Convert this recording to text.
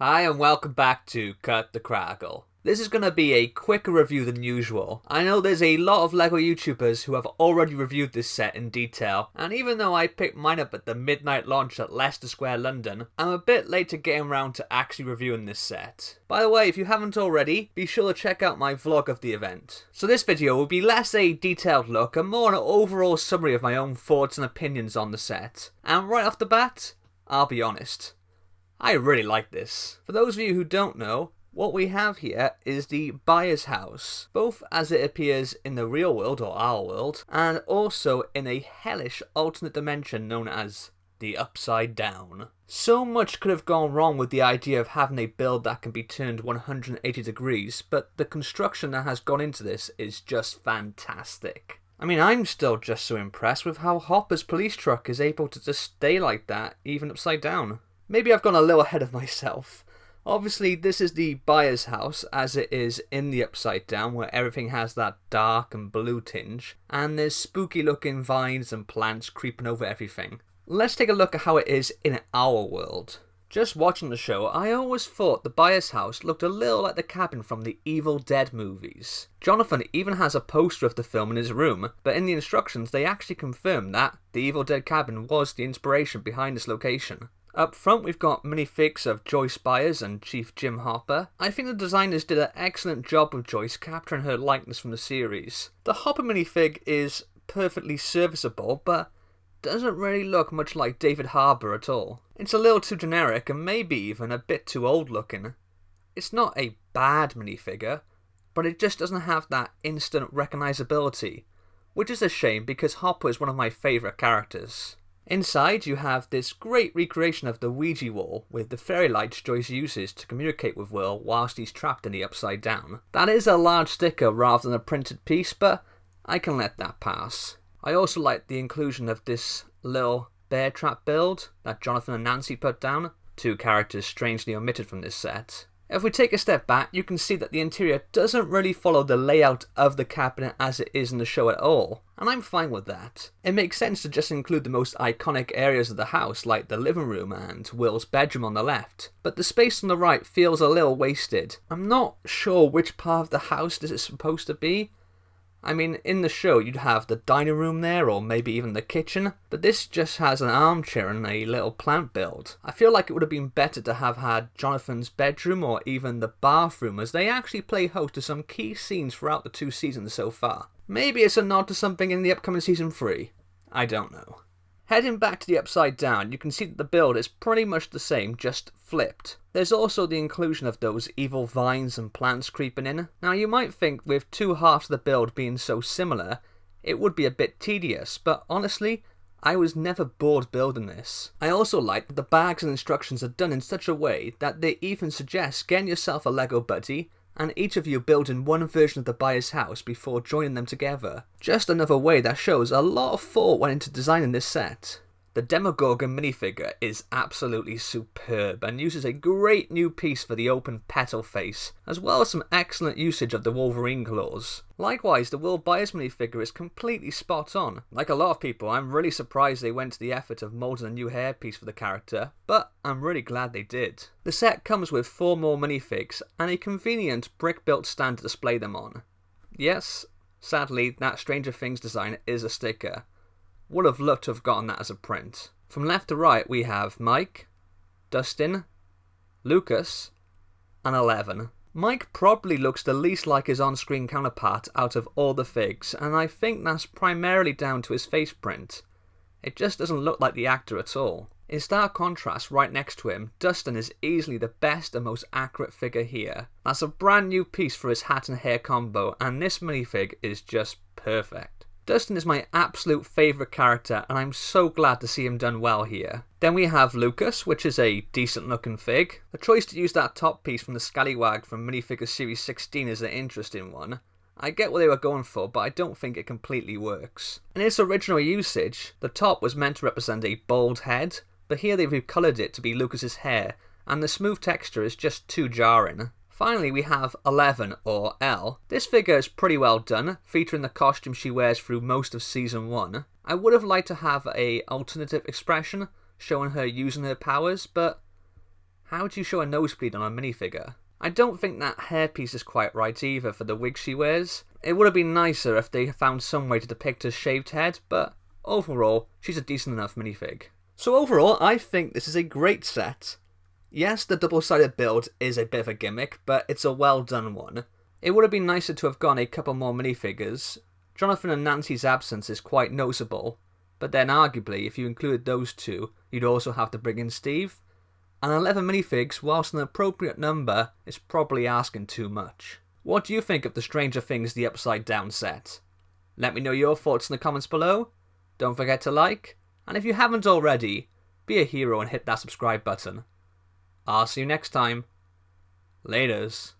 Hi and welcome back to Cut the Crackle. This is going to be a quicker review than usual. I know there's a lot of LEGO YouTubers who have already reviewed this set in detail, and even though I picked mine up at the midnight launch at Leicester Square, London, I'm a bit late to getting around to actually reviewing this set. By the way, if you haven't already, be sure to check out my vlog of the event. So this video will be less a detailed look and more an overall summary of my own thoughts and opinions on the set. And right off the bat, I'll be honest, I really like this. For those of you who don't know, what we have here is the buyer's house, both as it appears in the real world or our world, and also in a hellish alternate dimension known as the Upside Down. So much could have gone wrong with the idea of having a build that can be turned 180 degrees, but the construction that has gone into this is just fantastic. I mean, I'm still just so impressed with how Hopper's police truck is able to just stay like that, even upside down. Maybe I've gone a little ahead of myself. Obviously, this is the buyer's house, as it is in the Upside Down, where everything has that dark and blue tinge, and there's spooky looking vines and plants creeping over everything. Let's take a look at how it is in our world. Just watching the show, I always thought the buyer's house looked a little like the cabin from the Evil Dead movies. Jonathan even has a poster of the film in his room, but in the instructions they actually confirm that the Evil Dead cabin was the inspiration behind this location. Up front we've got minifigs of Joyce Byers and Chief Jim Hopper. I think the designers did an excellent job with Joyce capturing her likeness from the series. The Hopper minifig is perfectly serviceable, but doesn't really look much like David Harbour at all. It's a little too generic and maybe even a bit too old looking. It's not a bad minifigure, but it just doesn't have that instant recognisability, which is a shame because Hopper is one of my favourite characters. Inside you have this great recreation of the Ouija wall with the fairy lights Joyce uses to communicate with Will whilst he's trapped in the Upside Down. That is a large sticker rather than a printed piece, but I can let that pass. I also like the inclusion of this little bear trap build that Jonathan and Nancy put down, two characters strangely omitted from this set. If we take a step back, you can see that the interior doesn't really follow the layout of the cabinet as it is in the show at all, and I'm fine with that. It makes sense to just include the most iconic areas of the house like the living room and Will's bedroom on the left, but the space on the right feels a little wasted. I'm not sure which part of the house this is supposed to be. I mean, in the show you'd have the dining room there, or maybe even the kitchen, but this just has an armchair and a little plant build. I feel like it would have been better to have had Jonathan's bedroom or even the bathroom, as they actually play host to some key scenes throughout the 2 seasons so far. Maybe it's a nod to something in the upcoming season 3. I don't know. Heading back to the Upside Down, you can see that the build is pretty much the same, just flipped. There's also the inclusion of those evil vines and plants creeping in. Now you might think with two halves of the build being so similar, it would be a bit tedious, but honestly, I was never bored building this. I also like that the bags and instructions are done in such a way that they even suggest getting yourself a Lego buddy and each of you building one version of the buyer's house before joining them together. Just another way that shows a lot of thought went into designing this set. The Demogorgon minifigure is absolutely superb and uses a great new piece for the open petal face, as well as some excellent usage of the Wolverine claws. Likewise, the Will Byers minifigure is completely spot on. Like a lot of people, I'm really surprised they went to the effort of moulding a new hairpiece for the character, but I'm really glad they did. The set comes with 4 more minifigs and a convenient brick-built stand to display them on. Yes, sadly, that Stranger Things design is a sticker. Would have loved to have gotten that as a print. From left to right we have Mike, Dustin, Lucas, and 11. Mike probably looks the least like his on-screen counterpart out of all the figs, and I think that's primarily down to his face print. It just doesn't look like the actor at all. In stark contrast, right next to him, Dustin is easily the best and most accurate figure here. That's a brand new piece for his hat and hair combo, and this minifig is just perfect. Dustin is my absolute favourite character and I'm so glad to see him done well here. Then we have Lucas, which is a decent looking fig. The choice to use that top piece from the Scallywag from Minifigure Series 16 is an interesting one. I get what they were going for, but I don't think it completely works. In its original usage, the top was meant to represent a bald head, but here they've recoloured it to be Lucas's hair, and the smooth texture is just too jarring. Finally, we have 11, or Elle. This figure is pretty well done, featuring the costume she wears through most of Season 1. I would have liked to have an alternative expression, showing her using her powers, but How do you show a nosebleed on a minifigure? I don't think that hairpiece is quite right either for the wig she wears. It would have been nicer if they found some way to depict her shaved head, but overall, she's a decent enough minifig. So overall, I think this is a great set. Yes, the double-sided build is a bit of a gimmick, but it's a well done one. It would have been nicer to have gone a couple more minifigures. Jonathan and Nancy's absence is quite noticeable, but then arguably, if you included those two, you'd also have to bring in Steve. And 11 minifigs, whilst an appropriate number, is probably asking too much. What do you think of the Stranger Things The Upside Down set? Let me know your thoughts in the comments below. Don't forget to like, and if you haven't already, be a hero and hit that subscribe button. I'll see you next time. Laters.